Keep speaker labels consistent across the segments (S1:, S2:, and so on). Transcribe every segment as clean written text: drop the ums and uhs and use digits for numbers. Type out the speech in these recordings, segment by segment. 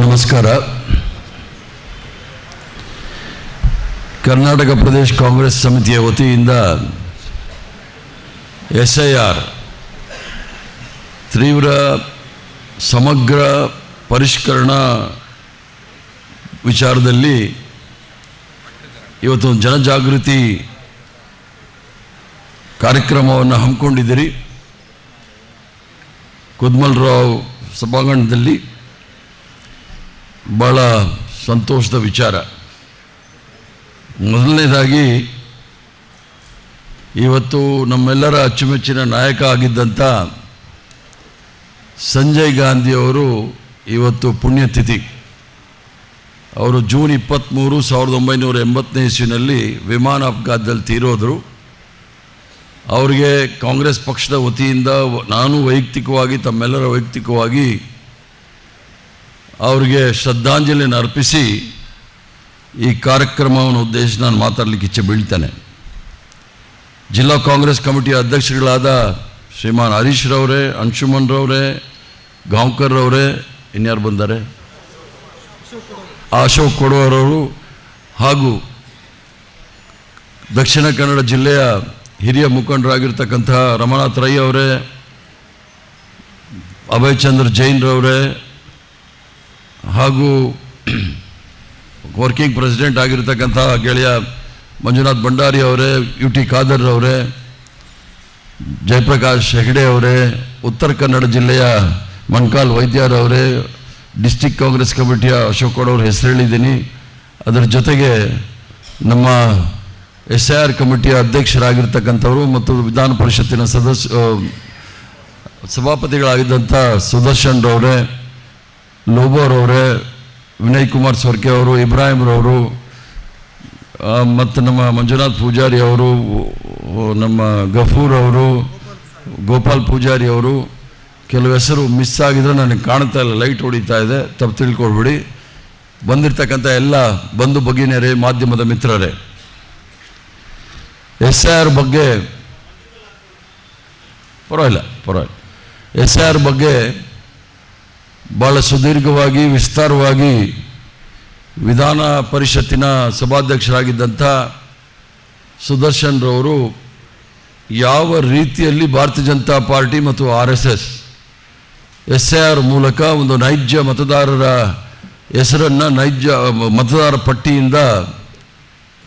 S1: ನಮಸ್ಕಾರ. ಕರ್ನಾಟಕ ಪ್ರದೇಶ ಕಾಂಗ್ರೆಸ್ ಸಮಿತಿಯ ವತಿಯಿಂದ SIR ತೀವ್ರ ಸಮಗ್ರ ಪರಿಷ್ಕರಣಾ ವಿಚಾರದಲ್ಲಿ ಇವತ್ತು ಜನಜಾಗೃತಿ ಕಾರ್ಯಕ್ರಮವನ್ನು ಹಮ್ಮಿಕೊಂಡಿದ್ದೀರಿ. ಕುದ್ಮಲ್ರಾವ್ ಸಭಾಂಗಣದಲ್ಲಿ ಭಾಳ ಸಂತೋಷದ ವಿಚಾರ. ಮೊದಲನೇದಾಗಿ ಇವತ್ತು ನಮ್ಮೆಲ್ಲರ ಅಚ್ಚುಮೆಚ್ಚಿನ ನಾಯಕ ಆಗಿದ್ದಂಥ ಸಂಜಯ್ ಗಾಂಧಿಯವರು ಇವತ್ತು ಪುಣ್ಯತಿಥಿ. ಅವರು ಜೂನ್ 23, 1980ನೇ ಇಸ್ವಿನಲ್ಲಿ ವಿಮಾನ ಅಪಘಾತದಲ್ಲಿ ತೀರೋದರು. ಅವರಿಗೆ ಕಾಂಗ್ರೆಸ್ ಪಕ್ಷದ ವತಿಯಿಂದ ನಾನು ವೈಯಕ್ತಿಕವಾಗಿ ತಮ್ಮೆಲ್ಲರ ವೈಯಕ್ತಿಕವಾಗಿ ಅವರಿಗೆ ಶ್ರದ್ಧಾಂಜಲಿಯನ್ನು ಅರ್ಪಿಸಿ ಈ ಕಾರ್ಯಕ್ರಮವನ್ನು ಉದ್ದೇಶಿಸಿ ನಾನು ಮಾತಾಡಲಿಕ್ಕೆ ಇಚ್ಛೆ ಬೀಳ್ತೇನೆ. ಜಿಲ್ಲಾ ಕಾಂಗ್ರೆಸ್ ಕಮಿಟಿಯ ಅಧ್ಯಕ್ಷರುಗಳಾದ ಶ್ರೀಮಾನ್ ಹರೀಶ್ ರವರೇ, ಅಂಶುಮನ್ ರವರೇ, ಗಾಂವ್ಕರ್ ರವರೇ, ಇನ್ಯಾರು ಬಂದ್ದಾರೆ, ಅಶೋಕ್ ಕೊಡವರವರು, ಹಾಗೂ ದಕ್ಷಿಣ ಕನ್ನಡ ಜಿಲ್ಲೆಯ ಹಿರಿಯ ಮುಖಂಡರಾಗಿರ್ತಕ್ಕಂತಹ ರಮನಾಥ್ ರೈ ಅವರೇ, ಅಭಯ್ ಚಂದ್ರ ಜೈನ್ ರವರೇ, ಹಾಗೂ ವರ್ಕಿಂಗ್ ಪ್ರೆಸಿಡೆಂಟ್ ಆಗಿರ್ತಕ್ಕಂಥ ಗೆಳೆಯ ಮಂಜುನಾಥ್ ಭಂಡಾರಿ ಅವರೇ, UT ಖಾದರ್ ಅವರೇ, ಜಯಪ್ರಕಾಶ್ ಹೆಗಡೆ ಅವರೇ, ಉತ್ತರ ಕನ್ನಡ ಜಿಲ್ಲೆಯ ಮಣ್ಕಾಲ್ ವೈದ್ಯರವರೇ, ಡಿಸ್ಟಿಕ್ ಕಾಂಗ್ರೆಸ್ ಕಮಿಟಿಯ ಅಶೋಕ್ ಕೊಡವ್ರ ಹೆಸರು ಹೇಳಿದ್ದೀನಿ. ಅದರ ಜೊತೆಗೆ ನಮ್ಮ SIR ಕಮಿಟಿಯ ಅಧ್ಯಕ್ಷರಾಗಿರ್ತಕ್ಕಂಥವರು ಮತ್ತು ವಿಧಾನ ಪರಿಷತ್ತಿನ ಸಭಾಪತಿಗಳಾಗಿದ್ದಂಥ ಸುದರ್ಶನ್ ರವರೇ, ಲೋಬೋರವರೇ, ವಿನಯ್ ಕುಮಾರ್ ಸೊರ್ಕೆ ಅವರು, ಇಬ್ರಾಹಿಂ ರವರು, ಮತ್ತು ನಮ್ಮ ಮಂಜುನಾಥ್ ಪೂಜಾರಿ ಅವರು, ನಮ್ಮ ಗಫೂರ್ ಅವರು, ಗೋಪಾಲ್ ಪೂಜಾರಿ ಅವರು. ಕೆಲವು ಹೆಸರು ಮಿಸ್ ಆಗಿದ್ರೆ ನನಗೆ ಕಾಣ್ತಾ ಇಲ್ಲ, ಲೈಟ್ ಹೊಡಿತಾ ಇದೆ, ತಪ್ಪು ತಿಳ್ಕೊಳ್ಬಿಡಿ. ಬಂದಿರತಕ್ಕಂಥ ಎಲ್ಲ ಬಂಧು ಭಗಿನಿಯರೇ, ಮಾಧ್ಯಮದ ಮಿತ್ರರೇ, SIR ಬಗ್ಗೆ ಪರವಾಗಿಲ್ಲ SIR ಬಗ್ಗೆ ಭಾಳ ಸುದೀರ್ಘವಾಗಿ ವಿಸ್ತಾರವಾಗಿ ವಿಧಾನ ಪರಿಷತ್ತಿನ ಸಭಾಧ್ಯಕ್ಷರಾಗಿದ್ದಂಥ ಸುದರ್ಶನ್ ರವರು ಯಾವ ರೀತಿಯಲ್ಲಿ ಭಾರತೀಯ ಜನತಾ ಪಾರ್ಟಿ ಮತ್ತು RSS SIR ಮೂಲಕ ಒಂದು ನೈಜ ಮತದಾರರ ಹೆಸರನ್ನು ನೈಜ ಮತದಾರ ಪಟ್ಟಿಯಿಂದ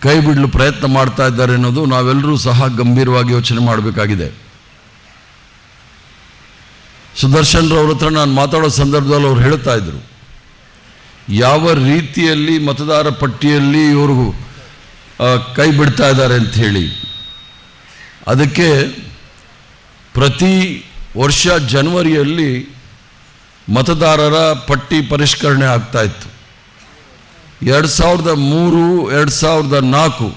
S1: ಕೈ ಬಿಡಲು ಪ್ರಯತ್ನ ಮಾಡ್ತಾ ಇದ್ದಾರೆ ಅನ್ನೋದು ನಾವೆಲ್ಲರೂ ಸಹ ಗಂಭೀರವಾಗಿ ಯೋಚನೆ ಮಾಡಬೇಕಾಗಿದೆ. ಸುದರ್ಶನ್ ರವ್ರ ಹತ್ರ ನಾನು ಮಾತಾಡೋ ಸಂದರ್ಭದಲ್ಲಿ ಅವ್ರು ಹೇಳ್ತಾ ಇದ್ರು, ಯಾವ ರೀತಿಯಲ್ಲಿ ಮತದಾರ ಪಟ್ಟಿಯಲ್ಲಿ ಇವರು ಕೈ ಬಿಡ್ತಾ ಇದ್ದಾರೆ ಅಂತ ಹೇಳಿ. ಅದಕ್ಕೆ ಪ್ರತಿ ವರ್ಷ ಜನವರಿಯಲ್ಲಿ ಮತದಾರರ ಪಟ್ಟಿ ಪರಿಷ್ಕರಣೆ ಆಗ್ತಾ ಇತ್ತು. 2003, 2004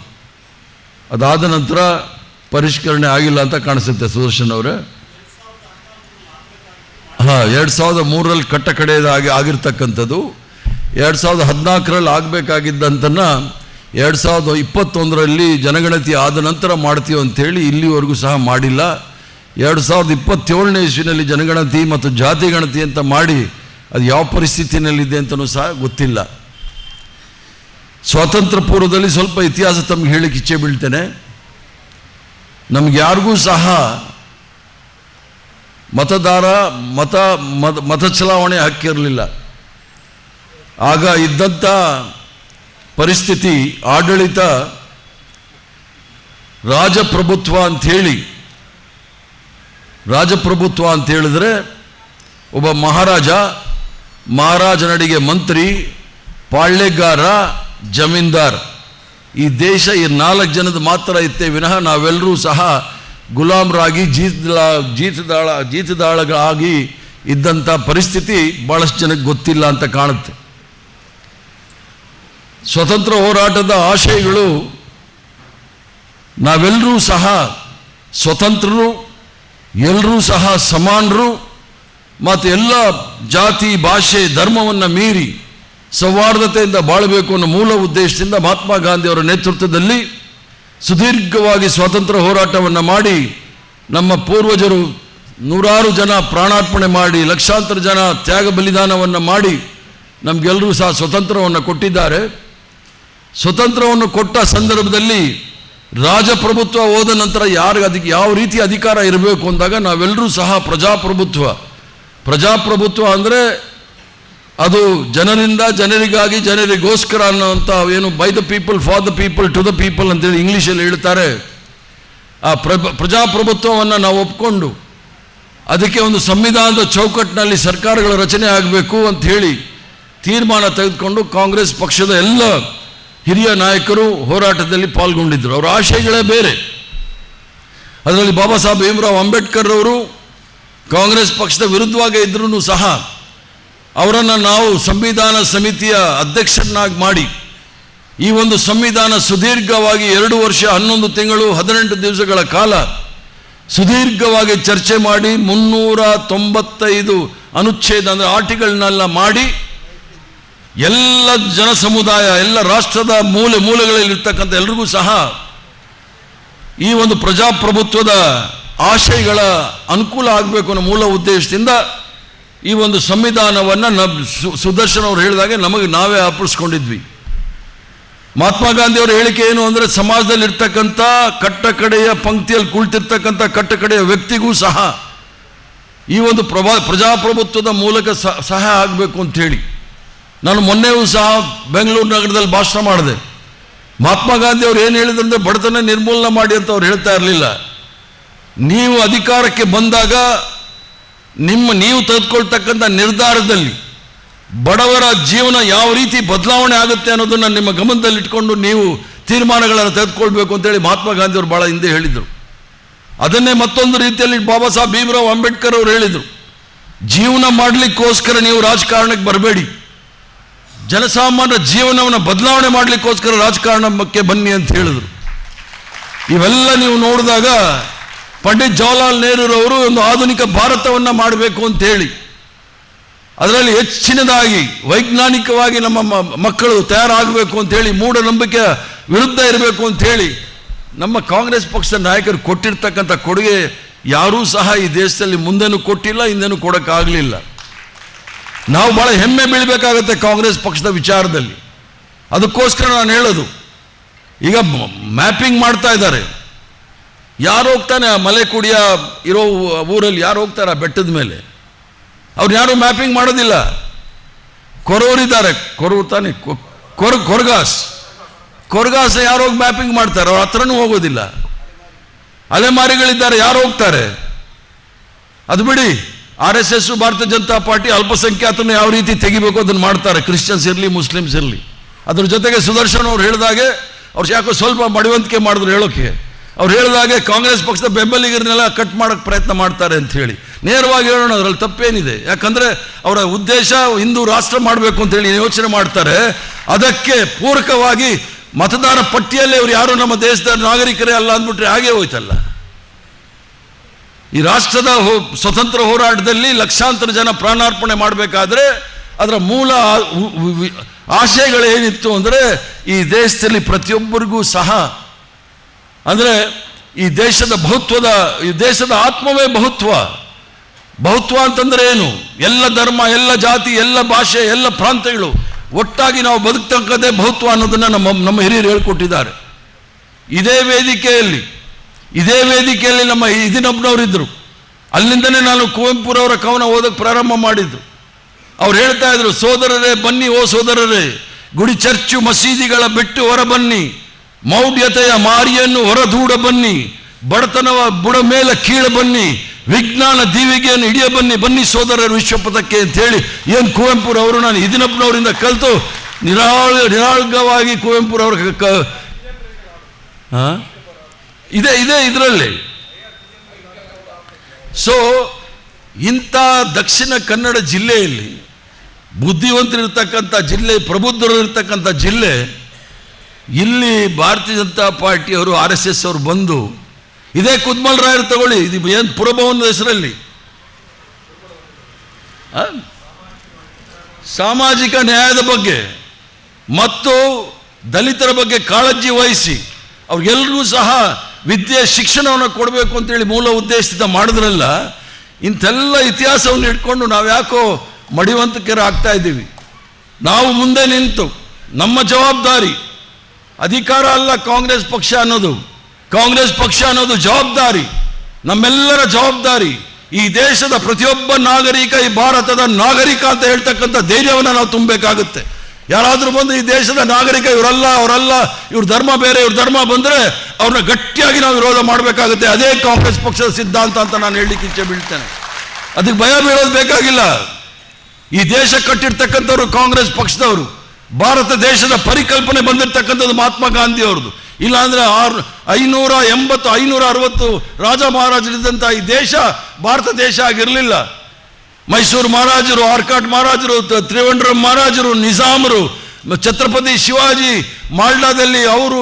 S1: ಅದಾದ ನಂತರ ಪರಿಷ್ಕರಣೆ ಆಗಿಲ್ಲ ಅಂತ ಕಾಣಿಸುತ್ತೆ ಸುದರ್ಶನ್ ಅವರೇ. 2003ರಲ್ಲಿ ಕಟ್ಟ ಕಡೆಯದಾಗಿ ಆಗಿರ್ತಕ್ಕಂಥದ್ದು. 2014ರಲ್ಲಿ ಆಗಬೇಕಾಗಿದ್ದಂತನ್ನು 2021ರಲ್ಲಿ ಜನಗಣತಿ ಆದ ನಂತರ ಮಾಡ್ತೀವಿ ಅಂಥೇಳಿ ಇಲ್ಲಿವರೆಗೂ ಸಹ ಮಾಡಿಲ್ಲ. 2027ನೇ ಇಸ್ವಿನಲ್ಲಿ ಜನಗಣತಿ ಮತ್ತು ಜಾತಿ ಗಣತಿ ಅಂತ ಮಾಡಿ ಅದು ಯಾವ ಪರಿಸ್ಥಿತಿನಲ್ಲಿದೆ ಅಂತಲೂ ಸಹ ಗೊತ್ತಿಲ್ಲ. ಸ್ವಾತಂತ್ರ್ಯ ಪೂರ್ವದಲ್ಲಿ ಸ್ವಲ್ಪ ಇತಿಹಾಸ ತಮಗೆ ಹೇಳಕ್ಕೆ ಇಚ್ಛೆ ಬೀಳ್ತೇನೆ. ನಮ್ಗೆ ಯಾರಿಗೂ ಸಹ ಮತ ಚಲಾವಣೆ ಹಕ್ಕಿರಲಿಲ್ಲ. ಆಗ ಇದ್ದಂಥ ಪರಿಸ್ಥಿತಿ, ಆಡಳಿತ ರಾಜಪ್ರಭುತ್ವ ಅಂತ ಹೇಳಿದ್ರೆ ಒಬ್ಬ ಮಹಾರಾಜನಡಿಗೆ ಮಂತ್ರಿ, ಪಾಳ್ಯಗಾರ, ಜಮೀನ್ದಾರ್, ಈ ದೇಶ ಈ 4 ಜನದ ಮಾತ್ರ ಇತ್ತೇ ವಿನಃ ನಾವೆಲ್ಲರೂ ಸಹ ಗುಲಾಮರಾಗಿ ಜೀತದಾಳಗಳಾಗಿ ಇದ್ದಂಥ ಪರಿಸ್ಥಿತಿ ಭಾಳಷ್ಟು ಜನಕ್ಕೆ ಗೊತ್ತಿಲ್ಲ ಅಂತ ಕಾಣುತ್ತೆ. ಸ್ವತಂತ್ರ ಹೋರಾಟದ ಆಶಯಗಳು, ನಾವೆಲ್ಲರೂ ಸಹ ಸ್ವತಂತ್ರರು, ಎಲ್ಲರೂ ಸಹ ಸಮಾನರು ಮತ್ತು ಎಲ್ಲ ಜಾತಿ, ಭಾಷೆ, ಧರ್ಮವನ್ನು ಮೀರಿ ಸೌಹಾರ್ದತೆಯಿಂದ ಬಾಳಬೇಕು ಅನ್ನೋ ಮೂಲ ಉದ್ದೇಶದಿಂದ ಮಹಾತ್ಮ ಗಾಂಧಿಯವರ ನೇತೃತ್ವದಲ್ಲಿ ಸುದೀರ್ಘವಾಗಿ ಸ್ವಾತಂತ್ರ್ಯ ಹೋರಾಟವನ್ನು ಮಾಡಿ ನಮ್ಮ ಪೂರ್ವಜರು ನೂರಾರು ಜನ ಪ್ರಾಣಾರ್ಪಣೆ ಮಾಡಿ, ಲಕ್ಷಾಂತರ ಜನ ತ್ಯಾಗ ಬಲಿದಾನವನ್ನು ಮಾಡಿ ನಮಗೆಲ್ಲರೂ ಸಹ ಸ್ವತಂತ್ರವನ್ನು ಕೊಟ್ಟಿದ್ದಾರೆ. ಸ್ವತಂತ್ರವನ್ನು ಕೊಟ್ಟ ಸಂದರ್ಭದಲ್ಲಿ ರಾಜಪ್ರಭುತ್ವ ಹೋದ ನಂತರ ಅದಕ್ಕೆ ಯಾವ ರೀತಿ ಅಧಿಕಾರ ಇರಬೇಕು ಅಂದಾಗ ನಾವೆಲ್ಲರೂ ಸಹ ಪ್ರಜಾಪ್ರಭುತ್ವ ಅಂದರೆ ಅದು ಜನರಿಂದ ಜನರಿಗಾಗಿ ಜನರಿಗೋಸ್ಕರ ಅನ್ನೋಂಥ ಏನು by the people for the people to the people ಅಂತೇಳಿ ಇಂಗ್ಲೀಷಲ್ಲಿ ಹೇಳ್ತಾರೆ. ಆ ಪ್ರಜಾಪ್ರಭುತ್ವವನ್ನು ನಾವು ಒಪ್ಕೊಂಡು ಅದಕ್ಕೆ ಒಂದು ಸಂವಿಧಾನದ ಚೌಕಟ್ಟಿನಲ್ಲಿ ಸರ್ಕಾರಗಳ ರಚನೆ ಆಗಬೇಕು ಅಂತ ಹೇಳಿ ತೀರ್ಮಾನ ತೆಗೆದುಕೊಂಡು ಕಾಂಗ್ರೆಸ್ ಪಕ್ಷದ ಎಲ್ಲ ಹಿರಿಯ ನಾಯಕರು ಹೋರಾಟದಲ್ಲಿ ಪಾಲ್ಗೊಂಡಿದ್ದರು. ಅವರ ಆಶಯಗಳೇ ಬೇರೆ. ಅದರಲ್ಲಿ ಬಾಬಾ ಸಾಹೇಬ್ ಭೀಮರಾವ್ ಅಂಬೇಡ್ಕರ್ ಅವರು ಕಾಂಗ್ರೆಸ್ ಪಕ್ಷದ ವಿರುದ್ಧವಾಗಿ ಇದ್ರೂ ಸಹ ಅವರನ್ನು ನಾವು ಸಂವಿಧಾನ ಸಮಿತಿಯ ಅಧ್ಯಕ್ಷರನ್ನಾಗಿ ಮಾಡಿ ಈ ಒಂದು ಸಂವಿಧಾನ ಸುದೀರ್ಘವಾಗಿ 2 ವರ್ಷ 11 ತಿಂಗಳು 18 ದಿವಸಗಳ ಕಾಲ ಸುದೀರ್ಘವಾಗಿ ಚರ್ಚೆ ಮಾಡಿ 395 ಅನುಚ್ಛೇದ ಅಂದರೆ ಆರ್ಟಿಕಲ್ನೆಲ್ಲ ಮಾಡಿ ಎಲ್ಲ ಜನ ಸಮುದಾಯ ಎಲ್ಲ ರಾಷ್ಟ್ರದ ಮೂಲೆಗಳಲ್ಲಿರ್ತಕ್ಕಂಥ ಎಲ್ರಿಗೂ ಸಹ ಈ ಒಂದು ಪ್ರಜಾಪ್ರಭುತ್ವದ ಆಶಯಗಳ ಅನುಕೂಲ ಆಗಬೇಕು ಅನ್ನೋ ಮೂಲ ಉದ್ದೇಶದಿಂದ ಈ ಒಂದು ಸಂವಿಧಾನವನ್ನು ಸುದರ್ಶನ್ ಅವರು ಹೇಳಿದಾಗೆ ನಾವೇ ಅರ್ಪಿಸ್ಕೊಂಡಿದ್ವಿ. ಮಹಾತ್ಮ ಗಾಂಧಿಯವರ ಹೇಳಿಕೆ ಏನು ಅಂದರೆ ಸಮಾಜದಲ್ಲಿರ್ತಕ್ಕಂಥ ಕಟ್ಟಕಡೆಯ ಪಂಕ್ತಿಯಲ್ಲಿ ಕುಳಿತಿರ್ತಕ್ಕಂಥ ಕಟ್ಟಕಡೆಯ ವ್ಯಕ್ತಿಗೂ ಸಹ ಈ ಒಂದು ಪ್ರಜಾಪ್ರಭುತ್ವದ ಮೂಲಕ ಸಹಾಯ ಆಗಬೇಕು ಅಂಥೇಳಿ. ನಾನು ಮೊನ್ನೆಯೂ ಸಹ ಬೆಂಗಳೂರು ನಗರದಲ್ಲಿ ಭಾಷಣ ಮಾಡಿದೆ. ಮಹಾತ್ಮ ಗಾಂಧಿ ಅವರು ಏನು ಹೇಳಿದ್ರಂದ್ರೆ ಬಡತನ ನಿರ್ಮೂಲನೆ ಮಾಡಿ ಅಂತ ಅವ್ರು ಹೇಳ್ತಾ ಇರಲಿಲ್ಲ. ನೀವು ಅಧಿಕಾರಕ್ಕೆ ಬಂದಾಗ ನೀವು ತೆಗೆದುಕೊಳ್ತಕ್ಕಂಥ ನಿರ್ಧಾರದಲ್ಲಿ ಬಡವರ ಜೀವನ ಯಾವ ರೀತಿ ಬದಲಾವಣೆ ಆಗುತ್ತೆ ಅನ್ನೋದನ್ನು ನಿಮ್ಮ ಗಮನದಲ್ಲಿಟ್ಕೊಂಡು ನೀವು ತೀರ್ಮಾನಗಳನ್ನು ತೆಗೆದುಕೊಳ್ಬೇಕು ಅಂತೇಳಿ ಮಹಾತ್ಮ ಗಾಂಧಿಯವರು ಭಾಳ ಹಿಂದೆ ಹೇಳಿದರು. ಅದನ್ನೇ ಮತ್ತೊಂದು ರೀತಿಯಲ್ಲಿ ಬಾಬಾ ಸಾಹೇಬ್ ಭೀಮರಾವ್ ಅಂಬೇಡ್ಕರ್ ಅವರು ಹೇಳಿದರು, ಜೀವನ ಮಾಡಲಿಕ್ಕೋಸ್ಕರ ನೀವು ರಾಜಕಾರಣಕ್ಕೆ ಬರಬೇಡಿ, ಜನಸಾಮಾನ್ಯರ ಜೀವನವನ್ನು ಬದಲಾವಣೆ ಮಾಡಲಿಕ್ಕೋಸ್ಕರ ರಾಜಕಾರಣಕ್ಕೆ ಬನ್ನಿ ಅಂತ ಹೇಳಿದರು. ಇವೆಲ್ಲ ನೀವು ನೋಡಿದಾಗ ಪಂಡಿತ್ ಜವಾಹರ್ಲಾಲ್ ನೆಹರೂರವರು ಒಂದು ಆಧುನಿಕ ಭಾರತವನ್ನು ಮಾಡಬೇಕು ಅಂತೇಳಿ ಅದರಲ್ಲಿ ಹೆಚ್ಚಿನದಾಗಿ ವೈಜ್ಞಾನಿಕವಾಗಿ ನಮ್ಮ ಮಕ್ಕಳು ತಯಾರಾಗಬೇಕು ಅಂಥೇಳಿ ಮೂಢನಂಬಿಕೆ ವಿರುದ್ಧ ಇರಬೇಕು ಅಂಥೇಳಿ ನಮ್ಮ ಕಾಂಗ್ರೆಸ್ ಪಕ್ಷದ ನಾಯಕರು ಕೊಟ್ಟಿರ್ತಕ್ಕಂಥ ಕೊಡುಗೆ ಯಾರೂ ಸಹ ಈ ದೇಶದಲ್ಲಿ ಮುಂದೆನೂ ಕೊಟ್ಟಿಲ್ಲ, ಹಿಂದೆನೂ ಕೊಡೋಕ್ಕಾಗಲಿಲ್ಲ. ನಾವು ಭಾಳ ಹೆಮ್ಮೆ ಬೀಳಬೇಕಾಗತ್ತೆ ಕಾಂಗ್ರೆಸ್ ಪಕ್ಷದ ವಿಚಾರದಲ್ಲಿ. ಅದಕ್ಕೋಸ್ಕರ ನಾನು ಹೇಳೋದು, ಈಗ ಮ್ಯಾಪಿಂಗ್ ಮಾಡ್ತಾ ಇದ್ದಾರೆ. ಯಾರು ಹೋಗ್ತಾನೆ ಆ ಮಲೆಕುಡಿಯ ಇರೋ ಊರಲ್ಲಿ ಯಾರು ಹೋಗ್ತಾರೆ ಆ ಬೆಟ್ಟದ ಮೇಲೆ? ಅವ್ರು ಯಾರು ಮ್ಯಾಪಿಂಗ್ ಮಾಡೋದಿಲ್ಲ. ಕೊರವರಿದ್ದಾರೆ, ಕೊರವರು ತಾನೆ, ಕೊರಗಾಸ್ ಯಾರು ಹೋಗಿ ಮ್ಯಾಪಿಂಗ್ ಮಾಡ್ತಾರೆ? ಅವ್ರ ಹತ್ರನೂ ಹೋಗೋದಿಲ್ಲ. ಅಲೆಮಾರಿಗಳಿದ್ದಾರೆ, ಯಾರು ಹೋಗ್ತಾರೆ? ಅದು ಬಿಡಿ, RSS ಭಾರತೀಯ ಜನತಾ ಪಾರ್ಟಿ ಅಲ್ಪಸಂಖ್ಯಾತನ ಯಾವ ರೀತಿ ತೆಗಿಬೇಕು ಅದನ್ನು ಮಾಡ್ತಾರೆ, ಕ್ರಿಶ್ಚಿಯನ್ಸ್ ಇರಲಿ ಮುಸ್ಲಿಮ್ಸ್ ಇರಲಿ. ಅದ್ರ ಜೊತೆಗೆ ಸುದರ್ಶನ್ ಅವ್ರು ಹೇಳಿದಾಗೆ ಅವ್ರು ಯಾಕೋ ಸ್ವಲ್ಪ ಮಡಿವಂತಿಕೆ ಮಾಡಿದ್ರು ಹೇಳೋಕ್ಕೆ. ಅವ್ರು ಹೇಳಿದಾಗೆ ಕಾಂಗ್ರೆಸ್ ಪಕ್ಷದ ಬೆಂಬಲಿಗರನ್ನೆಲ್ಲ ಕಟ್ ಮಾಡೋಕ್ಕೆ ಪ್ರಯತ್ನ ಮಾಡ್ತಾರೆ ಅಂತ ಹೇಳಿ ನೇರವಾಗಿ ಹೇಳೋಣ, ಅದರಲ್ಲಿ ತಪ್ಪೇನಿದೆ? ಯಾಕಂದರೆ ಅವರ ಉದ್ದೇಶ ಹಿಂದೂ ರಾಷ್ಟ್ರ ಮಾಡಬೇಕು ಅಂತೇಳಿ ಯೋಚನೆ ಮಾಡ್ತಾರೆ. ಅದಕ್ಕೆ ಪೂರಕವಾಗಿ ಮತದಾರ ಪಟ್ಟಿಯಲ್ಲೇ ಇವರು ಯಾರು ನಮ್ಮ ದೇಶದ ನಾಗರಿಕರೇ ಅಲ್ಲ ಅಂದ್ಬಿಟ್ರೆ ಹಾಗೇ ಹೋಯ್ತಲ್ಲ. ಈ ರಾಷ್ಟ್ರದ ಸ್ವತಂತ್ರ ಹೋರಾಟದಲ್ಲಿ ಲಕ್ಷಾಂತರ ಜನ ಪ್ರಾಣಾರ್ಪಣೆ ಮಾಡಬೇಕಾದ್ರೆ ಅದರ ಮೂಲ ಆಶಯಗಳೇನಿತ್ತು ಅಂದರೆ ಈ ದೇಶದಲ್ಲಿ ಪ್ರತಿಯೊಬ್ಬರಿಗೂ ಸಹ ಅಂದರೆ ಈ ದೇಶದ ಆತ್ಮವೇ ಬಹುತ್ವ ಅಂತಂದ್ರೆ ಏನು? ಎಲ್ಲ ಧರ್ಮ, ಎಲ್ಲ ಜಾತಿ, ಎಲ್ಲ ಭಾಷೆ, ಎಲ್ಲ ಪ್ರಾಂತ್ಯಗಳು ಒಟ್ಟಾಗಿ ನಾವು ಬದುಕ್ತಕ್ಕಂಥದ್ದೇ ಬಹುತ್ವ ಅನ್ನೋದನ್ನು ನಮ್ಮ ಹಿರಿಯರು ಹೇಳ್ಕೊಟ್ಟಿದ್ದಾರೆ. ಇದೇ ವೇದಿಕೆಯಲ್ಲಿ ನಮ್ಮ ಇದಿನೊಬ್ಬನವರಿದ್ದರು. ಅಲ್ಲಿಂದನೇ ನಾನು ಕುವೆಂಪುರವರ ಕವನ ಓದಕ್ಕೆ ಪ್ರಾರಂಭ ಮಾಡಿದ್ದು. ಅವ್ರು ಹೇಳ್ತಾ ಇದ್ರು, ಸೋದರರೇ ಬನ್ನಿ, ಓ ಸೋದರರೇ, ಗುಡಿ ಚರ್ಚು ಮಸೀದಿಗಳ ಬಿಟ್ಟು ಹೊರ ಬನ್ನಿ, ಮೌಢ್ಯತೆಯ ಮಾರಿಯನ್ನು ಹೊರದೂಡ ಬನ್ನಿ, ಬಡತನವ ಬುಡ ಮೇಲೆ ಕೀಳ ಬನ್ನಿ, ವಿಜ್ಞಾನ ದೀವಿಗೆಯನ್ನು ಹಿಡಿಯ ಬನ್ನಿ ಸೋದರರು ವಿಶ್ವಪಥಕ್ಕೆ ಅಂತ ಹೇಳಿ ಏನು ಕುವೆಂಪುರವರು, ನಾನು ಇದಿನಪ್ಪನವರಿಂದ ಕಲಿತು ನಿರಾಳವಾಗಿ ಕುವೆಂಪುರವ್ರ ಇದೆ ಇದರಲ್ಲಿ. ಸೊ ಇಂಥ ದಕ್ಷಿಣ ಕನ್ನಡ ಜಿಲ್ಲೆಯಲ್ಲಿ ಬುದ್ಧಿವಂತರಿರ್ತಕ್ಕಂಥ ಜಿಲ್ಲೆ, ಪ್ರಬುದ್ಧರು ಇರ್ತಕ್ಕಂಥ ಜಿಲ್ಲೆ, ಇಲ್ಲಿ ಭಾರತೀಯ ಜನತಾ ಪಾರ್ಟಿಯವರು RSS ಅವರು ಬಂದು ಇದೇ ಕುದ್ಮಲ್ ರಾಯರು ತಗೊಳ್ಳಿ, ಇದು ಏನು ಪುರಭವನದ ಹೆಸರಲ್ಲಿ ಸಾಮಾಜಿಕ ನ್ಯಾಯದ ಬಗ್ಗೆ ಮತ್ತು ದಲಿತರ ಬಗ್ಗೆ ಕಾಳಜಿ ವಹಿಸಿ ಅವ್ರಿಗೆಲ್ಲರಿಗೂ ಸಹ ಶಿಕ್ಷಣವನ್ನು ಕೊಡಬೇಕು ಅಂತೇಳಿ ಮೂಲ ಉದ್ದೇಶದಿಂದ ಮಾಡಿದ್ರಲ್ಲ. ಇಂಥೆಲ್ಲ ಇತಿಹಾಸವನ್ನು ಇಟ್ಕೊಂಡು ನಾವು ಯಾಕೋ ಮಡಿವಂತಿಕೆರ ಆಗ್ತಾ ಇದ್ದೀವಿ. ನಾವು ಮುಂದೆ ನಿಂತು ನಮ್ಮ ಜವಾಬ್ದಾರಿ, ಅಧಿಕಾರ ಅಲ್ಲ ಕಾಂಗ್ರೆಸ್ ಪಕ್ಷ ಅನ್ನೋದು. ಕಾಂಗ್ರೆಸ್ ಪಕ್ಷ ಅನ್ನೋದು ಜವಾಬ್ದಾರಿ, ನಮ್ಮೆಲ್ಲರ ಜವಾಬ್ದಾರಿ. ಈ ದೇಶದ ಪ್ರತಿಯೊಬ್ಬ ನಾಗರಿಕ ಈ ಭಾರತದ ನಾಗರಿಕ ಅಂತ ಹೇಳ್ತಕ್ಕಂಥ ಧೈರ್ಯವನ್ನು ನಾವು ತುಂಬಬೇಕಾಗುತ್ತೆ. ಯಾರಾದರೂ ಬಂದು ಈ ದೇಶದ ನಾಗರಿಕ ಇವರಲ್ಲ, ಅವರಲ್ಲ, ಇವ್ರ ಧರ್ಮ ಬೇರೆ, ಇವ್ರ ಧರ್ಮ ಬಂದರೆ ಅವ್ರನ್ನ ಗಟ್ಟಿಯಾಗಿ ನಾವು ವಿರೋಧ ಮಾಡಬೇಕಾಗುತ್ತೆ. ಅದೇ ಕಾಂಗ್ರೆಸ್ ಪಕ್ಷದ ಸಿದ್ಧಾಂತ ಅಂತ ನಾನು ಹೇಳಲಿಕ್ಕೆ ಇಚ್ಛೆ ಬೀಳ್ತೇನೆ. ಅದಕ್ಕೆ ಭಯ ಬೀಳೋದು ಬೇಕಾಗಿಲ್ಲ. ಈ ದೇಶ ಕಟ್ಟಿರ್ತಕ್ಕಂಥವ್ರು ಕಾಂಗ್ರೆಸ್ ಪಕ್ಷದವರು. ಭಾರತ ದೇಶದ ಪರಿಕಲ್ಪನೆ ಬಂದಿರತಕ್ಕಂಥದ್ದು ಮಹಾತ್ಮ ಗಾಂಧಿ ಅವ್ರದ್ದು. ಇಲ್ಲಾಂದ್ರೆ 580 560 ರಾಜ ಮಹಾರಾಜರಿದ್ದಂಥ ಈ ದೇಶ ಭಾರತ ದೇಶ ಆಗಿರಲಿಲ್ಲ. ಮೈಸೂರು ಮಹಾರಾಜರು, ಆರ್ಕಾಟ್ ಮಹಾರಾಜರು, ತ್ರಿವಂಡ್ರಂ ಮಹಾರಾಜರು, ನಿಜಾಮರು, ಛತ್ರಪತಿ ಶಿವಾಜಿ, ಮಾಲ್ಡಾದಲ್ಲಿ ಅವರು,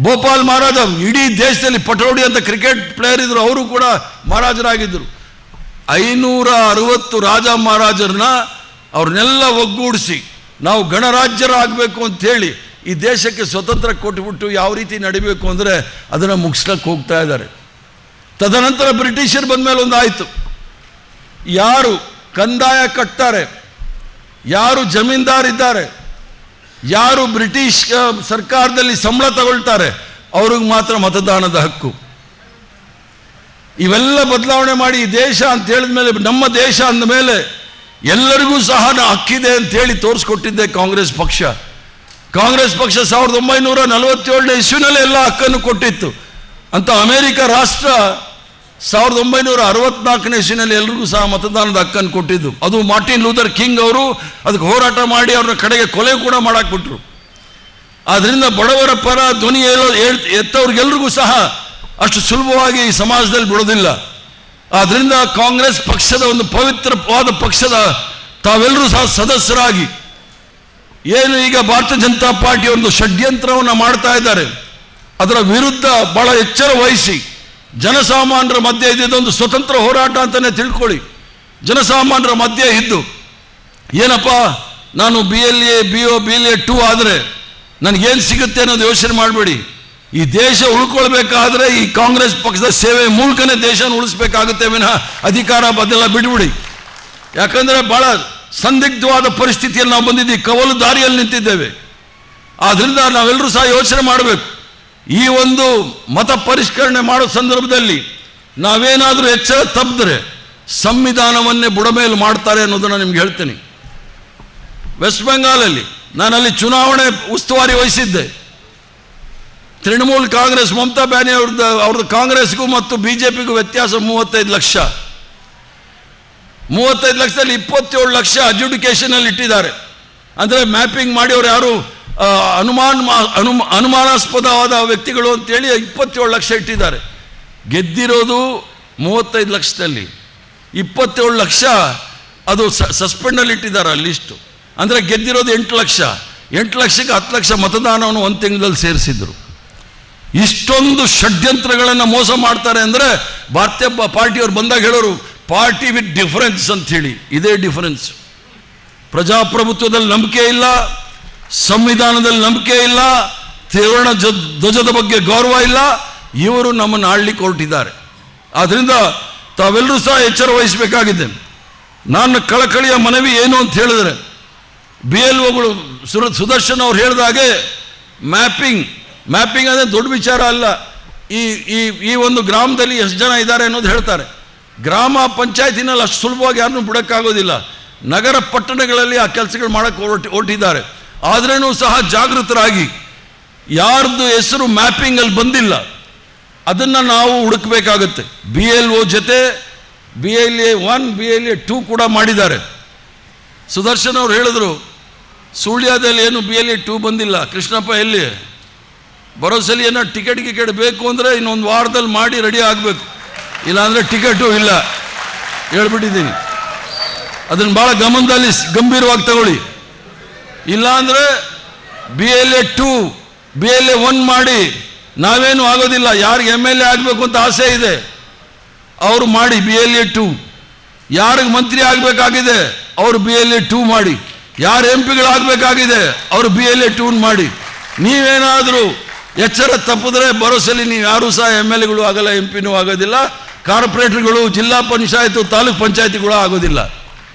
S1: ಭೋಪಾಲ್ ಮಹಾರಾಜ, ಇಡೀ ದೇಶದಲ್ಲಿ ಪಟೌಡಿ ಅಂತ ಕ್ರಿಕೆಟ್ ಪ್ಲೇಯರ್ ಇದ್ರು, ಅವರು ಕೂಡ ಮಹಾರಾಜರಾಗಿದ್ದರು. 560 ರಾಜ ಮಹಾರಾಜರನ್ನ ಅವ್ರನ್ನೆಲ್ಲ ಒಗ್ಗೂಡಿಸಿ ನಾವು ಗಣರಾಜ್ಯರಾಗಬೇಕು ಅಂಥೇಳಿ ಈ ದೇಶಕ್ಕೆ ಸ್ವತಂತ್ರ ಕೊಟ್ಟುಬಿಟ್ಟು ಯಾವ ರೀತಿ ನಡಿಬೇಕು ಅಂದರೆ ಅದನ್ನು ಮುಗಿಸ್ಲಿಕ್ಕೆ ಹೋಗ್ತಾ ಇದ್ದಾರೆ. ತದನಂತರ ಬ್ರಿಟಿಷರು ಬಂದ ಮೇಲೆ ಒಂದು ಆಯಿತು, ಯಾರು ಕಂದಾಯ ಕಟ್ತಾರೆ, ಯಾರು ಜಮೀನ್ದಾರಿದ್ದಾರೆ, ಯಾರು ಬ್ರಿಟಿಷ್ ಸರ್ಕಾರದಲ್ಲಿ ಸಂಬಳ ತಗೊಳ್ತಾರೆ ಅವ್ರಿಗೆ ಮಾತ್ರ ಮತದಾನದ ಹಕ್ಕು. ಇವೆಲ್ಲ ಬದಲಾವಣೆ ಮಾಡಿ ಈ ದೇಶ ಅಂತ ಹೇಳಿದ ಮೇಲೆ, ನಮ್ಮ ದೇಶ ಅಂದ ಮೇಲೆ ಎಲ್ಲರಿಗೂ ಸಹ ಹಕ್ಕಿದೆ ಅಂತೇಳಿ ತೋರಿಸ್ಕೊಟ್ಟಿದ್ದೆ ಕಾಂಗ್ರೆಸ್ ಪಕ್ಷ. ಕಾಂಗ್ರೆಸ್ ಪಕ್ಷ 1947ನೇ ಇಸ್ವಿನಲ್ಲಿ ಎಲ್ಲ ಹಕ್ಕನ್ನು ಕೊಟ್ಟಿತ್ತು ಅಂತ ಅಮೆರಿಕ ರಾಷ್ಟ್ರ 1964ನೇ ಇಸ್ವಿನಲ್ಲಿ ಎಲ್ರಿಗೂ ಸಹ ಮತದಾನದ ಹಕ್ಕನ್ನು ಕೊಟ್ಟಿದ್ದು. ಅದು ಮಾರ್ಟಿನ್ ಲೂಥರ್ ಕಿಂಗ್ ಅವರು ಅದಕ್ಕೆ ಹೋರಾಟ ಮಾಡಿ ಅವ್ರನ್ನ ಕಡೆಗೆ ಕೊಲೆ ಕೂಡ ಮಾಡಾಕ್ಬಿಟ್ರು. ಆದ್ದರಿಂದ ಬಡವರ ಪರ ಧ್ವನಿ ಎತ್ತವ್ರಿಗೆಲ್ರಿಗೂ ಸಹ ಅಷ್ಟು ಸುಲಭವಾಗಿ ಈ ಸಮಾಜದಲ್ಲಿ ಬಿಡೋದಿಲ್ಲ. ಆದ್ದರಿಂದ ಕಾಂಗ್ರೆಸ್ ಪಕ್ಷದ ಒಂದು ಪವಿತ್ರವಾದ ಪಕ್ಷದ ತಾವೆಲ್ಲರೂ ಸಹ ಸದಸ್ಯರಾಗಿ ಏನು ಈಗ ಭಾರತೀಯ ಜನತಾ ಪಾರ್ಟಿ ಒಂದು ಷಡ್ಯಂತ್ರವನ್ನು ಮಾಡ್ತಾ ಇದ್ದಾರೆ, ಅದರ ವಿರುದ್ಧ ಬಹಳ ಎಚ್ಚರ ವಹಿಸಿ ಜನಸಾಮಾನ್ಯರ ಮಧ್ಯೆ ಇದ್ದಿದ್ದೊಂದು ಸ್ವತಂತ್ರ ಹೋರಾಟ ಅಂತಲೇ ತಿಳ್ಕೊಳ್ಳಿ. ಜನಸಾಮಾನ್ಯರ ಮಧ್ಯೆ ಇದ್ದು ಏನಪ್ಪ ನಾನು BLA BO BLA 2 ಆದರೆ ನನಗೇನು ಸಿಗುತ್ತೆ ಅನ್ನೋದು ಯೋಚನೆ ಮಾಡಬೇಡಿ. ಈ ದೇಶ ಉಳ್ಕೊಳ್ಬೇಕಾದ್ರೆ ಈ ಕಾಂಗ್ರೆಸ್ ಪಕ್ಷದ ಸೇವೆ ಮೂಲಕನೇ ದೇಶನ ಉಳಿಸ್ಬೇಕಾಗುತ್ತೆ ವಿನಃ ಅಧಿಕಾರ ಬದಲ ಬಿಡ್ಬಿಡಿ. ಯಾಕಂದರೆ ಭಾಳ ಸಂದಿಗ್ಧವಾದ ಪರಿಸ್ಥಿತಿಯಲ್ಲಿ ನಾವು ಬಂದಿದ್ದೀವಿ, ಕವಲು ದಾರಿಯಲ್ಲಿ ನಿಂತಿದ್ದೇವೆ. ಆದ್ದರಿಂದ ನಾವೆಲ್ಲರೂ ಸಹ ಯೋಚನೆ ಮಾಡಬೇಕು. ಈ ಒಂದು ಮತ ಪರಿಷ್ಕರಣೆ ಮಾಡೋ ಸಂದರ್ಭದಲ್ಲಿ ನಾವೇನಾದರೂ ಎಚ್ಚರ ತಪ್ಪಿದ್ರೆ ಸಂವಿಧಾನವನ್ನೇ ಬುಡಮೇಲು ಮಾಡ್ತಾರೆ ಅನ್ನೋದನ್ನು ನಿಮ್ಗೆ ಹೇಳ್ತೀನಿ. ವೆಸ್ಟ್ ಬೆಂಗಾಲಲ್ಲಿ ನಾನಲ್ಲಿ ಚುನಾವಣೆ ಉಸ್ತುವಾರಿ ವಹಿಸಿದ್ದೆ. ತೃಣಮೂಲ್ ಕಾಂಗ್ರೆಸ್ ಮಮತಾ ಬ್ಯಾನರ್ಜಿ ಅವ್ರದ್ದು ಕಾಂಗ್ರೆಸ್ಗೂ ಮತ್ತು BJPಗೂ ವ್ಯತ್ಯಾಸ 35 ಲಕ್ಷ. 35 ಲಕ್ಷದಲ್ಲಿ 27 ಲಕ್ಷ ಅಡ್ಜುಡಿಕೇಷನಲ್ಲಿ ಇಟ್ಟಿದ್ದಾರೆ. ಅಂದರೆ ಮ್ಯಾಪಿಂಗ್ ಮಾಡಿ ಅವ್ರು ಯಾರು ಅನುಮಾನಾಸ್ಪದವಾದ ವ್ಯಕ್ತಿಗಳು ಅಂತೇಳಿ 27 ಲಕ್ಷ ಇಟ್ಟಿದ್ದಾರೆ. ಗೆದ್ದಿರೋದು 35 ಲಕ್ಷದಲ್ಲಿ, 27 ಲಕ್ಷ ಅದು ಸಸ್ಪೆಂಡಲ್ಲಿ ಇಟ್ಟಿದ್ದಾರೆ ಆ ಲಿಸ್ಟು. ಅಂದರೆ ಗೆದ್ದಿರೋದು 8 ಲಕ್ಷ. 8 ಲಕ್ಷಕ್ಕೆ 10 ಲಕ್ಷ ಮತದಾನವನ್ನು ಒಂದು ತಿಂಗಳಲ್ಲಿ ಸೇರಿಸಿದ್ರು. ಇಷ್ಟೊಂದು ಷಡ್ಯಂತ್ರಗಳನ್ನು ಮೋಸ ಮಾಡ್ತಾರೆ ಅಂದರೆ ಭಾರತೀಯ ಪಾರ್ಟಿಯವ್ರು ಬಂದಾಗ ಹೇಳೋರು ಪಾರ್ಟಿ ವಿತ್ ಡಿಫರೆನ್ಸ್ ಅಂಥೇಳಿ. ಇದೇ ಡಿಫರೆನ್ಸ್. ಪ್ರಜಾಪ್ರಭುತ್ವದಲ್ಲಿ ನಂಬಿಕೆ ಇಲ್ಲ, ಸಂವಿಧಾನದಲ್ಲಿ ನಂಬಿಕೆ ಇಲ್ಲ, ತ್ರಿವರ್ಣ ಧ್ವಜದ ಬಗ್ಗೆ ಗೌರವ ಇಲ್ಲ. ಇವರು ನಮ್ಮನ್ನು ಆಳ್ಲಿಕ್ಕೆ ಹೊರಟಿದ್ದಾರೆ. ಆದ್ದರಿಂದ ತಾವೆಲ್ಲರೂ ಸಹ ಎಚ್ಚರ ವಹಿಸಬೇಕಾಗಿದೆ. ನನ್ನ ಕಳಕಳಿಯ ಮನವಿ ಏನು ಅಂತ ಹೇಳಿದ್ರೆ, BLOಗಳು ಸುದರ್ಶನ್ ಅವ್ರು ಹೇಳಿದಾಗೆ ಮ್ಯಾಪಿಂಗ್ ಅಂದರೆ ದೊಡ್ಡ ವಿಚಾರ ಅಲ್ಲ. ಈ ಒಂದು ಗ್ರಾಮದಲ್ಲಿ ಎಷ್ಟು ಜನ ಇದ್ದಾರೆ ಅನ್ನೋದು ಹೇಳ್ತಾರೆ. ಗ್ರಾಮ ಪಂಚಾಯತಿನಲ್ಲಿ ಅಷ್ಟು ಸುಲಭವಾಗಿ ಯಾರನ್ನೂ ಬಿಡೋಕ್ಕಾಗೋದಿಲ್ಲ. ನಗರ ಪಟ್ಟಣಗಳಲ್ಲಿ ಆ ಕೆಲಸಗಳು ಮಾಡೋಕ್ಕೆ ಹೊರಟಿದ್ದಾರೆ. ಆದ್ರೂ ಸಹ ಜಾಗೃತರಾಗಿ ಯಾರ್ದು ಹೆಸರು ಮ್ಯಾಪಿಂಗಲ್ಲಿ ಬಂದಿಲ್ಲ ಅದನ್ನು ನಾವು ಹುಡುಕಬೇಕಾಗುತ್ತೆ. BLO ಜೊತೆ BLA 1 BLA 2 ಕೂಡ ಮಾಡಿದ್ದಾರೆ. ಸುದರ್ಶನ್ ಅವ್ರು ಹೇಳಿದ್ರು ಸುಳ್ಯದಲ್ಲಿ ಏನು BLA 2 ಬಂದಿಲ್ಲ. ಕೃಷ್ಣಪ್ಪ ಎಲ್ಲಿ ಬರೋಸಲಿ ಏನೋ ಟಿಕೆಟ್ ಬೇಕು ಅಂದರೆ ಇನ್ನೊಂದು ವಾರದಲ್ಲಿ ಮಾಡಿ ರೆಡಿ ಆಗಬೇಕು, ಇಲ್ಲಾಂದರೆ ಟಿಕೆಟು ಇಲ್ಲ ಹೇಳ್ಬಿಟ್ಟಿದ್ದೀನಿ. ಅದನ್ನು ಭಾಳ ಗಮನದಲ್ಲಿ ಗಂಭೀರವಾಗಿ ತಗೊಳ್ಳಿ. ಇಲ್ಲಾಂದರೆ BLA 2 BLA 1 ಮಾಡಿ ನಾವೇನು ಆಗೋದಿಲ್ಲ. ಯಾರಿಗೆ MLA ಆಗಬೇಕು ಅಂತ ಆಸೆ ಇದೆ ಅವರು ಮಾಡಿ BLA 2, ಯಾರಿಗೆ ಮಂತ್ರಿ ಆಗಬೇಕಾಗಿದೆ ಅವರು BLA 2 ಮಾಡಿ, ಯಾರು MP ಗಳಾಗಬೇಕಾಗಿದೆ ಅವರು BLA 2 ಮಾಡಿ. ನೀವೇನಾದರೂ ಎಚ್ಚರ ತಪ್ಪಿದ್ರೆ ಬರೋಸಲಿ ನೀವು ಯಾರೂ ಸಹ MLAಗಳು ಆಗಲ್ಲ, MP ಆಗೋದಿಲ್ಲ, ಕಾರ್ಪೊರೇಟರ್ಗಳು, ಜಿಲ್ಲಾ ಪಂಚಾಯತ್, ತಾಲೂಕ್ ಪಂಚಾಯತಿಗಳು ಆಗೋದಿಲ್ಲ.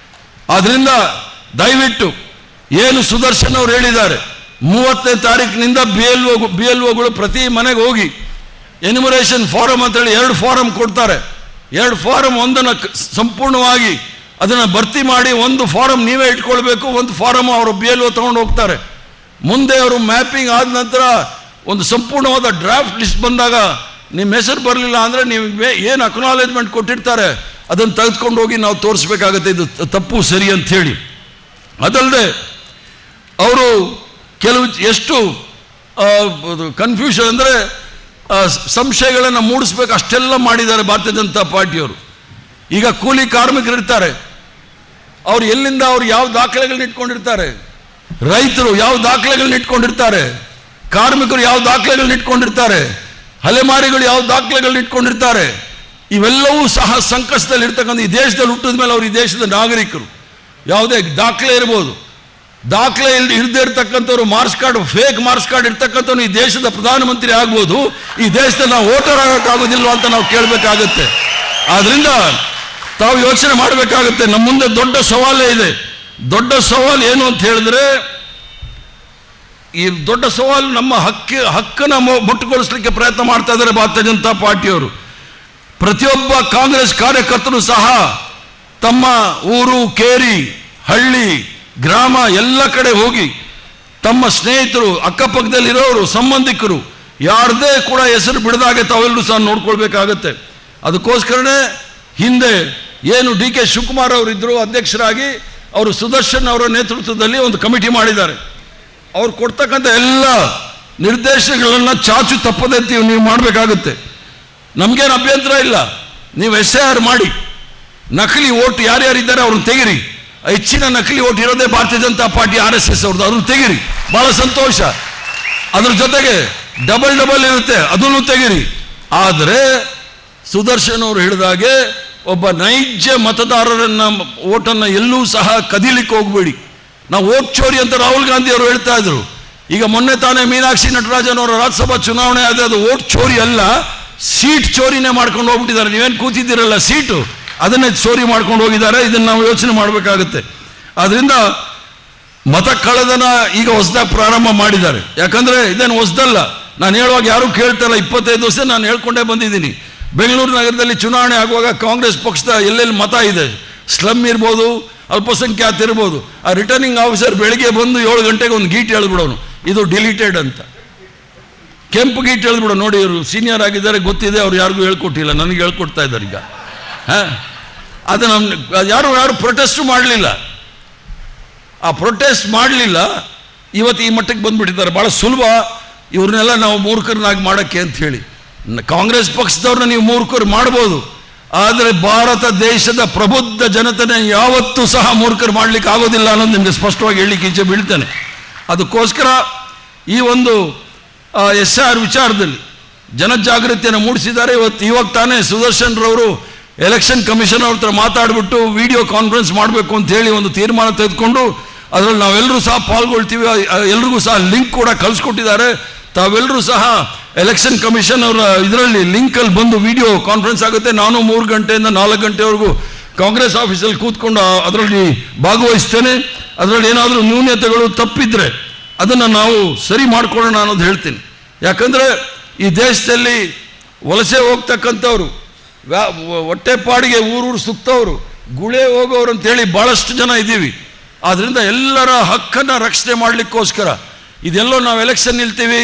S1: ಆದ್ದರಿಂದ ದಯವಿಟ್ಟು ಏನು ಸುದರ್ಶನ್ ಅವರು ಹೇಳಿದ್ದಾರೆ, 30ನೇ ತಾರೀಕಿನಿಂದ ಬಿ ಎಲ್ ಒಗಳು ಪ್ರತಿ ಮನೆಗೆ ಹೋಗಿ ಎನ್ಯುಮರೇಷನ್ ಫಾರಂ ಅಂತೇಳಿ 2 ಫಾರಂ ಕೊಡ್ತಾರೆ. 2 ಫಾರಂ, ಒಂದನ್ನು ಸಂಪೂರ್ಣವಾಗಿ ಅದನ್ನು ಭರ್ತಿ ಮಾಡಿ, ಒಂದು ಫಾರಂ ನೀವೇ ಇಟ್ಕೊಳ್ಬೇಕು, ಒಂದು ಫಾರಂ ಅವರು ಬಿ ಎಲ್ ಒ ತೊಗೊಂಡು ಹೋಗ್ತಾರೆ. ಮುಂದೆ ಅವರು ಮ್ಯಾಪಿಂಗ್ ಆದ ನಂತರ ಒಂದು ಸಂಪೂರ್ಣವಾದ ಡ್ರಾಫ್ಟ್ ಲಿಸ್ಟ್ ಬಂದಾಗ ನಿಮ್ಮ ಹೆಸರು ಬರಲಿಲ್ಲ ಅಂದರೆ ನೀವು ಏನು ಅಕ್ನಾಲೇಜ್ಮೆಂಟ್ ಕೊಟ್ಟಿರ್ತಾರೆ ಅದನ್ನು ತೆಗೆದುಕೊಂಡು ಹೋಗಿ ನಾವು ತೋರಿಸ್ಬೇಕಾಗತ್ತೆ ಇದು ತಪ್ಪು ಸರಿ ಅಂಥೇಳಿ. ಅದಲ್ಲದೆ ಅವರು ಕೆಲವು ಎಷ್ಟು ಕನ್ಫ್ಯೂಷನ್ ಅಂದರೆ ಸಂಶಯಗಳನ್ನು ಮೂಡಿಸ್ಬೇಕು ಅಷ್ಟೆಲ್ಲ ಮಾಡಿದ್ದಾರೆ ಭಾರತೀಯ ಜನತಾ ಪಾರ್ಟಿಯವರು. ಈಗ ಕೂಲಿ ಕಾರ್ಮಿಕರು ಇರ್ತಾರೆ, ಅವ್ರು ಎಲ್ಲಿಂದ ಅವ್ರು ಯಾವ ದಾಖಲೆಗಳನ್ನ ಇಟ್ಕೊಂಡಿರ್ತಾರೆ, ರೈತರು ಯಾವ ದಾಖಲೆಗಳನ್ನ ಇಟ್ಕೊಂಡಿರ್ತಾರೆ, ಕಾರ್ಮಿಕರು ಯಾವ ದಾಖಲೆಗಳನ್ನ ಇಟ್ಕೊಂಡಿರ್ತಾರೆ, ಅಲೆಮಾರಿಗಳು ಯಾವ ದಾಖಲೆಗಳನ್ನ ಇಟ್ಕೊಂಡಿರ್ತಾರೆ, ಇವೆಲ್ಲವೂ ಸಹ ಸಂಕಷ್ಟದಲ್ಲಿ ಇರ್ತಕ್ಕಂಥ ಈ ದೇಶದಲ್ಲಿ ಹುಟ್ಟಿದ ಮೇಲೆ ಅವರು ಈ ದೇಶದ ನಾಗರಿಕರು. ಯಾವುದೇ ದಾಖಲೆ ಇರ್ಬೋದು, ದಾಖಲೆ ಇಲ್ಲದೆ ಇರ್ತಕ್ಕಂಥವ್ರು marks card, fake marks card ಇರ್ತಕ್ಕಂಥವ್ರು ಈ ದೇಶದ ಪ್ರಧಾನಮಂತ್ರಿ ಆಗ್ಬೋದು, ಈ ದೇಶದಲ್ಲಿ ನಾವು ವೋಟರ್ ಆಗೋಕ್ಕಾಗೋದಿಲ್ವ ಅಂತ ನಾವು ಕೇಳಬೇಕಾಗತ್ತೆ. ಆದ್ರಿಂದ ತಾವು ಯೋಚನೆ ಮಾಡಬೇಕಾಗುತ್ತೆ. ನಮ್ಮ ಮುಂದೆ ದೊಡ್ಡ ಸವಾಲೇ ಇದೆ. ದೊಡ್ಡ ಸವಾಲು ಏನು ಅಂತ ಹೇಳಿದ್ರೆ, ಈ ದೊಡ್ಡ ಸವಾಲು ನಮ್ಮ ಹಕ್ಕನ್ನು ಮುಟ್ಟುಗೊಳಿಸಲಿಕ್ಕೆ ಪ್ರಯತ್ನ ಮಾಡ್ತಾ ಇದ್ದಾರೆ ಭಾರತೀಯ ಜನತಾ ಪಾರ್ಟಿಯವರು. ಪ್ರತಿಯೊಬ್ಬ ಕಾಂಗ್ರೆಸ್ ಕಾರ್ಯಕರ್ತರು ಸಹ ತಮ್ಮ ಊರು, ಕೇರಿ, ಹಳ್ಳಿ, ಗ್ರಾಮ ಎಲ್ಲ ಕಡೆ ಹೋಗಿ ತಮ್ಮ ಸ್ನೇಹಿತರು, ಅಕ್ಕಪಕ್ಕದಲ್ಲಿರೋರು, ಸಂಬಂಧಿಕರು ಯಾರದೇ ಕೂಡ ಹೆಸರು ಬಿಡದಾಗೆ ತಾವೆಲ್ಲರೂ ಸಹ ನೋಡ್ಕೊಳ್ಬೇಕಾಗತ್ತೆ. ಅದಕ್ಕೋಸ್ಕರನೇ ಹಿಂದೆ ಏನು DK ಶಿವಕುಮಾರ್ ಅವರು ಇದ್ದರು ಅಧ್ಯಕ್ಷರಾಗಿ, ಅವರು ಸುದರ್ಶನ್ ಅವರ ನೇತೃತ್ವದಲ್ಲಿ ಒಂದು ಕಮಿಟಿ ಮಾಡಿದ್ದಾರೆ. ಅವ್ರು ಕೊಡ್ತಕ್ಕಂಥ ಎಲ್ಲ ನಿರ್ದೇಶನಗಳನ್ನು ಚಾಚು ತಪ್ಪದೆ ನೀವು ಮಾಡಬೇಕಾಗುತ್ತೆ. ನಮಗೇನು ಅಭ್ಯಂತರ ಇಲ್ಲ, ನೀವು SIR ಮಾಡಿ, ನಕಲಿ ಓಟ್ ಯಾರ್ಯಾರಿದ್ದಾರೆ ಅವ್ರನ್ನ ತೆಗಿರಿ. ಹೆಚ್ಚಿನ ನಕಲಿ ಓಟ್ ಇರೋದೇ ಭಾರತೀಯ ಜನತಾ ಪಾರ್ಟಿ RSS ಅವ್ರದ್ದು, ಅದನ್ನು ತೆಗಿರಿ, ಭಾಳ ಸಂತೋಷ. ಅದ್ರ ಜೊತೆಗೆ ಡಬಲ್ ಇರುತ್ತೆ, ಅದನ್ನು ತೆಗಿರಿ. ಆದರೆ ಸುದರ್ಶನ್ ಅವರು ಹೇಳಿದಾಗೆ ಒಬ್ಬ ನೈಜ ಮತದಾರರನ್ನ ಓಟನ್ನು ಎಲ್ಲೂ ಸಹ ಕದೀಲಿಕ್ಕೆ ಹೋಗ್ಬೇಡಿ. ನಾವು ಓಟ್ ಚೋರಿ ಅಂತ ರಾಹುಲ್ ಗಾಂಧಿ ಅವರು ಹೇಳ್ತಾ ಇದ್ರು. ಈಗ ಮೊನ್ನೆ ತಾನೇ ಮೀನಾಕ್ಷಿ ನಟರಾಜನ್ ಅವರ ರಾಜ್ಯಸಭಾ ಚುನಾವಣೆ ಆದ, ಅದು ಓಟ್ ಚೋರಿ ಅಲ್ಲ, ಸೀಟ್ ಚೋರಿನೇ ಮಾಡ್ಕೊಂಡು ಹೋಗ್ಬಿಟ್ಟಿದ್ದಾರೆ. ನೀವೇನು ಕೂತಿದ್ದೀರಲ್ಲ ಸೀಟು, ಅದನ್ನೇ ಚೋರಿ ಮಾಡ್ಕೊಂಡು ಹೋಗಿದ್ದಾರೆ. ಇದನ್ನು ನಾವು ಯೋಚನೆ ಮಾಡಬೇಕಾಗುತ್ತೆ. ಆದ್ರಿಂದ ಮತ ಕಳೆದನ ಈಗ ಹೊಸದಾಗಿ ಪ್ರಾರಂಭ ಮಾಡಿದ್ದಾರೆ. ಯಾಕಂದ್ರೆ ಇದೇನು ಹೊಸದಲ್ಲ, ನಾನು ಹೇಳುವಾಗ ಯಾರು ಕೇಳ್ತಾರಲ್ಲ, 25 ವರ್ಷ ನಾನು ಹೇಳ್ಕೊಂಡೇ ಬಂದಿದ್ದೀನಿ. ಬೆಂಗಳೂರು ನಗರದಲ್ಲಿ ಚುನಾವಣೆ ಆಗುವಾಗ ಕಾಂಗ್ರೆಸ್ ಪಕ್ಷದ ಎಲ್ಲೆಲ್ಲಿ ಮತ ಇದೆ, ಸ್ಲಮ್ ಇರ್ಬೋದು, ಅಲ್ಪಸಂಖ್ಯಾತ ಇರ್ಬೋದು, ಆ ರಿಟರ್ನಿಂಗ್ ಆಫೀಸರ್ ಬೆಳಿಗ್ಗೆ ಬಂದು 7 ಗಂಟೆಗೆ ಒಂದು ಗೀಟ್ ಹೇಳ್ಬಿಡೋನು, ಇದು ಡಿಲೀಟೆಡ್ ಅಂತ. ಕೆಂಪು ಗೀಟ್ ಹೇಳ್ಬಿಡೋ. ನೋಡಿ, ಇವರು ಸೀನಿಯರ್ ಆಗಿದ್ದಾರೆ, ಗೊತ್ತಿದೆ, ಅವ್ರು ಯಾರಿಗೂ ಹೇಳ್ಕೊಟ್ಟಿಲ್ಲ, ನನಗೆ ಹೇಳ್ಕೊಡ್ತಾ ಇದ್ದಾರೆ ಈಗ. ಅದು ಯಾರು ಪ್ರೊಟೆಸ್ಟ್ ಮಾಡಲಿಲ್ಲ. ಆ ಪ್ರೊಟೆಸ್ಟ್ ಮಾಡಲಿಲ್ಲ, ಇವತ್ತು ಈ ಮಟ್ಟಕ್ಕೆ ಬಂದ್ಬಿಟ್ಟಿದ್ದಾರೆ. ಭಾಳ ಸುಲಭ ಇವ್ರನ್ನೆಲ್ಲ ನಾವು ಮೂರ್ಖರನ್ನಾಗಿ ಮಾಡೋಕ್ಕೆ ಅಂತ ಹೇಳಿ. ಕಾಂಗ್ರೆಸ್ ಪಕ್ಷದವ್ರನ್ನ ನೀವು ಮೂರ್ಖರು ಮಾಡ್ಬೋದು, ಆದರೆ ಭಾರತ ದೇಶದ ಪ್ರಬುದ್ಧ ಜನತೆನ ಯಾವತ್ತೂ ಸಹ ಮೂರ್ಖರು ಮಾಡಲಿಕ್ಕೆ ಆಗೋದಿಲ್ಲ ಅನ್ನೋದು ನಿಮಗೆ ಸ್ಪಷ್ಟವಾಗಿ ಹೇಳಲಿಕ್ಕೆ ಇಚ್ಛೆ ಬೀಳ್ತೇನೆ. ಅದಕ್ಕೋಸ್ಕರ ಈ ಒಂದು SIR ವಿಚಾರದಲ್ಲಿ ಜನಜಾಗೃತಿಯನ್ನು ಮೂಡಿಸಿದ್ದಾರೆ. ಇವಾಗ ತಾನೇ ಸುದರ್ಶನ್ ರವರು ಎಲೆಕ್ಷನ್ ಕಮಿಷನ್ ಅವ್ರ ಹತ್ರ ಮಾತಾಡಿಬಿಟ್ಟು ವಿಡಿಯೋ ಕಾನ್ಫರೆನ್ಸ್ ಮಾಡಬೇಕು ಅಂತ ಹೇಳಿ ಒಂದು ತೀರ್ಮಾನ ತೆಗೆದುಕೊಂಡು ಅದರಲ್ಲಿ ನಾವೆಲ್ಲರೂ ಸಹ ಪಾಲ್ಗೊಳ್ತೀವಿ, ಎಲ್ರಿಗೂ ಸಹ ಲಿಂಕ್ ಕೂಡ ಕಳಿಸ್ಕೊಟ್ಟಿದ್ದಾರೆ. ತಾವೆಲ್ಲರೂ ಸಹ ಎಲೆಕ್ಷನ್ ಕಮಿಷನ್ ಅವರ ಇದರಲ್ಲಿ ಲಿಂಕಲ್ಲಿ ಬಂದು ವಿಡಿಯೋ ಕಾನ್ಫರೆನ್ಸ್ ಆಗುತ್ತೆ. ನಾನು 3 ಗಂಟೆಯಿಂದ 4 ಗಂಟೆವರೆಗೂ ಕಾಂಗ್ರೆಸ್ ಆಫೀಸಲ್ಲಿ ಕೂತ್ಕೊಂಡು ಅದರಲ್ಲಿ ಭಾಗವಹಿಸ್ತೇನೆ. ಅದರಲ್ಲಿ ಏನಾದರೂ ನ್ಯೂನತೆಗಳು ತಪ್ಪಿದ್ರೆ ಅದನ್ನು ನಾವು ಸರಿ ಮಾಡ್ಕೊಳ್ಳೋಣ ಅನ್ನೋದು ಹೇಳ್ತೀನಿ. ಯಾಕಂದರೆ ಈ ದೇಶದಲ್ಲಿ ವಲಸೆ ಹೋಗ್ತಕ್ಕಂಥವ್ರು, ಹೊಟ್ಟೆಪಾಡಿಗೆ ಊರೂರು ಸುತ್ತವರು, ಗುಳೆ ಹೋಗೋರು ಅಂತೇಳಿ ಭಾಳಷ್ಟು ಜನ ಇದ್ದೀವಿ. ಆದ್ದರಿಂದ ಎಲ್ಲರ ಹಕ್ಕನ್ನು ರಕ್ಷಣೆ ಮಾಡಲಿಕ್ಕೋಸ್ಕರ ಇದೆಲ್ಲೋ ನಾವು ಎಲೆಕ್ಷನ್ ನಿಲ್ತೀವಿ,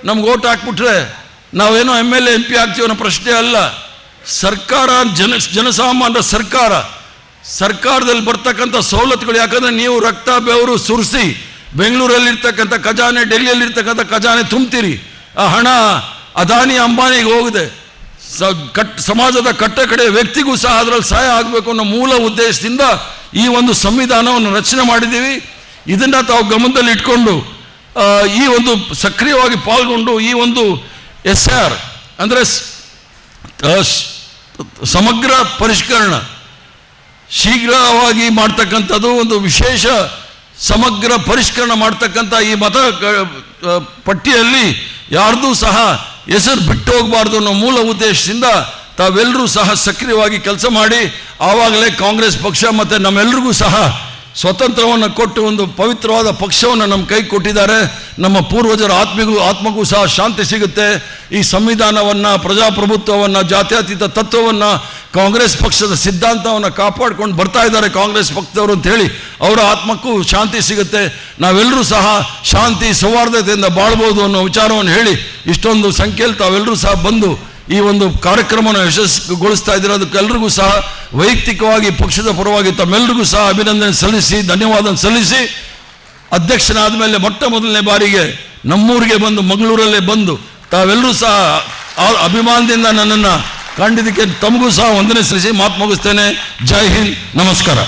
S1: ನಮ್ಗೆ ಓಟ್ ಹಾಕ್ಬಿಟ್ರೆ ನಾವೇನೋ MLA MP ಆಗ್ತೀವಿ ಅನ್ನೋ ಪ್ರಶ್ನೆ ಅಲ್ಲ. ಸರ್ಕಾರ ಜನಸಾಮಾನ್ಯರ ಸರ್ಕಾರದಲ್ಲಿ ಬರ್ತಕ್ಕಂಥ ಸವಲತ್ತುಗಳು, ಯಾಕಂದರೆ ನೀವು ರಕ್ತ ಬೆವರು ಸುರಿಸಿ ಬೆಂಗಳೂರಲ್ಲಿರ್ತಕ್ಕಂಥ ಖಜಾನೆ, ಡೆಲ್ಲಿಯಲ್ಲಿರ್ತಕ್ಕಂಥ ಖಜಾನೆ ತುಂಬ್ತೀರಿ. ಆ ಹಣ ಅದಾನಿ ಅಂಬಾನಿಗೆ ಹೋಗಿದೆ. ಸಮಾಜದ ಕಟ್ಟಕಡೆ ವ್ಯಕ್ತಿಗೂ ಸಹ ಅದರಲ್ಲಿ ಸಹಾಯ ಆಗಬೇಕು ಅನ್ನೋ ಮೂಲ ಉದ್ದೇಶದಿಂದ ಈ ಒಂದು ಸಂವಿಧಾನವನ್ನು ರಚನೆ ಮಾಡಿದ್ದೀವಿ. ಇದನ್ನು ತಾವು ಗಮನದಲ್ಲಿ ಇಟ್ಕೊಂಡು ಈ ಒಂದು ಸಕ್ರಿಯವಾಗಿ ಪಾಲ್ಗೊಂಡು ಈ ಒಂದು SIR ಅಂದರೆ ಸಮಗ್ರ ಪರಿಷ್ಕರಣ ಶೀಘ್ರವಾಗಿ ಮಾಡ್ತಕ್ಕಂಥದ್ದು, ಒಂದು ವಿಶೇಷ ಸಮಗ್ರ ಪರಿಷ್ಕರಣೆ ಮಾಡ್ತಕ್ಕಂಥ ಈ ಮತ ಪಟ್ಟಿಯಲ್ಲಿ ಯಾರ್ದೂ ಸಹ ಹೆಸರು ಬಿಟ್ಟು ಹೋಗಬಾರ್ದು ಅನ್ನೋ ಮೂಲ ಉದ್ದೇಶದಿಂದ ತಾವೆಲ್ಲರೂ ಸಹ ಸಕ್ರಿಯವಾಗಿ ಕೆಲಸ ಮಾಡಿ, ಆವಾಗಲೇ ಕಾಂಗ್ರೆಸ್ ಪಕ್ಷ ಮತ್ತು ನಮ್ಮೆಲ್ಲರಿಗೂ ಸಹ ಸ್ವತಂತ್ರವನ್ನು ಕೊಟ್ಟು ಒಂದು ಪವಿತ್ರವಾದ ಪಕ್ಷವನ್ನು ನಮ್ಮ ಕೈ ಕೊಟ್ಟಿದ್ದಾರೆ. ನಮ್ಮ ಪೂರ್ವಜರ ಆತ್ಮಗೂ ಸಹ ಶಾಂತಿ ಸಿಗುತ್ತೆ. ಈ ಸಂವಿಧಾನವನ್ನು, ಪ್ರಜಾಪ್ರಭುತ್ವವನ್ನು, ಜಾತ್ಯತೀತ ತತ್ವವನ್ನು, ಕಾಂಗ್ರೆಸ್ ಪಕ್ಷದ ಸಿದ್ಧಾಂತವನ್ನು ಕಾಪಾಡ್ಕೊಂಡು ಬರ್ತಾ ಇದ್ದಾರೆ ಕಾಂಗ್ರೆಸ್ ಪಕ್ಷದವರು ಅಂತ ಹೇಳಿ ಅವರ ಆತ್ಮಕ್ಕೂ ಶಾಂತಿ ಸಿಗುತ್ತೆ. ನಾವೆಲ್ಲರೂ ಸಹ ಶಾಂತಿ ಸೌಹಾರ್ದತೆಯಿಂದ ಬಾಳ್ಬೋದು ಅನ್ನೋ ವಿಚಾರವನ್ನು ಹೇಳಿ ಇಷ್ಟೊಂದು ಸಂಖ್ಯೆಯಲ್ಲಿ ತಾವೆಲ್ಲರೂ ಸಹ ಬಂದು ಈ ಒಂದು ಕಾರ್ಯಕ್ರಮವನ್ನು ಯಶಸ್ವಿಗೊಳಿಸ್ತಾ ಇದ್ದೀರ. ಅದಕ್ಕೆಲ್ಲರಿಗೂ ಸಹ ವೈಯಕ್ತಿಕವಾಗಿ ಪಕ್ಷದ ಪರವಾಗಿ ತಮ್ಮೆಲ್ಲರಿಗೂ ಸಹ ಅಭಿನಂದನೆ ಸಲ್ಲಿಸಿ, ಧನ್ಯವಾದ ಸಲ್ಲಿಸಿ, ಅಧ್ಯಕ್ಷನಾದ ಮೇಲೆ ಮೊಟ್ಟ ಮೊದಲನೇ ಬಾರಿಗೆ ನಮ್ಮೂರಿಗೆ ಬಂದು, ಮಂಗಳೂರಲ್ಲೇ ಬಂದು ತಾವೆಲ್ಲರೂ ಸಹ ಅಭಿಮಾನದಿಂದ ನನ್ನನ್ನು ಕಂಡಿದ್ದಕ್ಕೆ ತಮಗೂ ಸಹ ವಂದನೆ ಸಲ್ಲಿಸಿ ಮಾತು ಮುಗಿಸ್ತೇನೆ. ಜೈ ಹಿಂದ್, ನಮಸ್ಕಾರ.